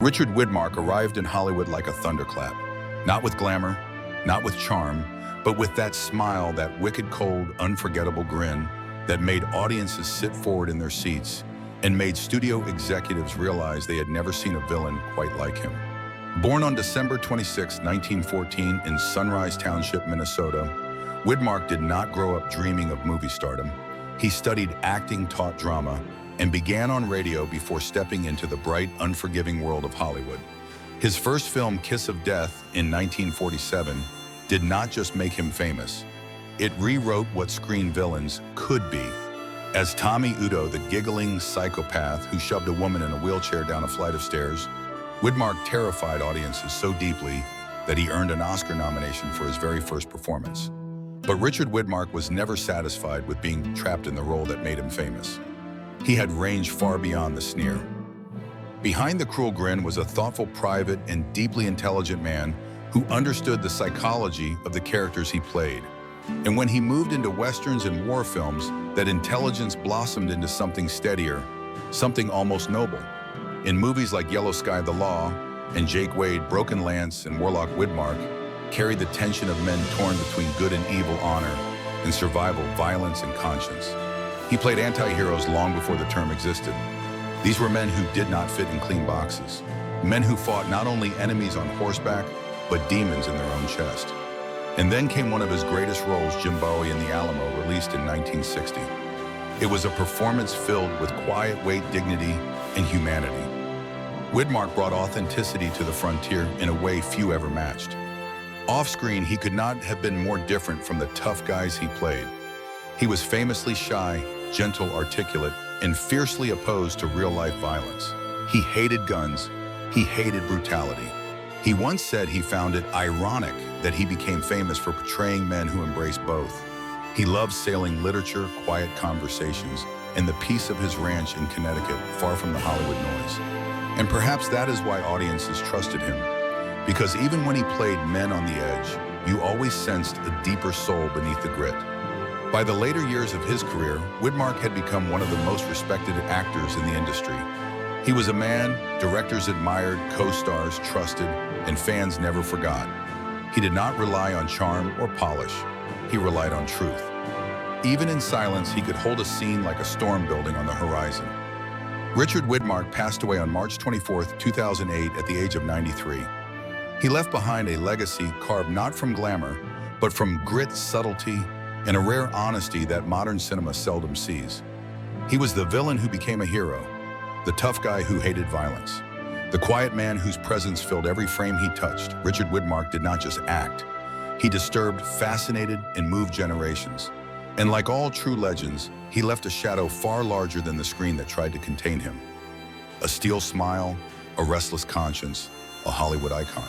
Richard Widmark arrived in Hollywood like a thunderclap. Not with glamour, not with charm, but with that smile, that wicked cold, unforgettable grin that made audiences sit forward in their seats and made studio executives realize they had never seen a villain quite like him. Born on December 26, 1914 in Sunrise Township, Minnesota, Widmark did not grow up dreaming of movie stardom. He studied acting, taught drama, and began on radio before stepping into the bright, unforgiving world of Hollywood. His first film, Kiss of Death, in 1947, did not just make him famous. It rewrote what screen villains could be. As Tommy Udo, the giggling psychopath who shoved a woman in a wheelchair down a flight of stairs, Widmark terrified audiences so deeply that he earned an Oscar nomination for his very first performance. But Richard Widmark was never satisfied with being trapped in the role that made him famous. He had range far beyond the sneer. Behind the cruel grin was a thoughtful, private, and deeply intelligent man who understood the psychology of the characters he played. And when he moved into westerns and war films, that intelligence blossomed into something steadier, something almost noble. In movies like Yellow Sky, The Law, and Jake Wade, Broken Lance, and Warlock, Widmark carried the tension of men torn between good and evil, honor and survival, violence and conscience. He played anti-heroes long before the term existed. These were men who did not fit in clean boxes. Men who fought not only enemies on horseback, but demons in their own chest. And then came one of his greatest roles, Jim Bowie in The Alamo, released in 1960. It was a performance filled with quiet weight, dignity, and humanity. Widmark brought authenticity to the frontier in a way few ever matched. Off-screen, he could not have been more different from the tough guys he played. He was famously shy, gentle, articulate, and fiercely opposed to real-life violence. He hated guns. He hated brutality. He once said he found it ironic that he became famous for portraying men who embraced both. He loved sailing literature, quiet conversations, and the peace of his ranch in Connecticut, far from the Hollywood noise. And perhaps that is why audiences trusted him. Because even when he played men on the edge, you always sensed a deeper soul beneath the grit. By the later years of his career, Widmark had become one of the most respected actors in the industry. He was a man directors admired, co-stars trusted, and fans never forgot. He did not rely on charm or polish. He relied on truth. Even in silence, he could hold a scene like a storm building on the horizon. Richard Widmark passed away on March 24, 2008, at the age of 93. He left behind a legacy carved not from glamour, but from grit, subtlety, and a rare honesty that modern cinema seldom sees. He was the villain who became a hero, the tough guy who hated violence, the quiet man whose presence filled every frame he touched. Richard Widmark did not just act. He disturbed, fascinated, and moved generations. And like all true legends, he left a shadow far larger than the screen that tried to contain him. A steel smile, a restless conscience, a Hollywood icon.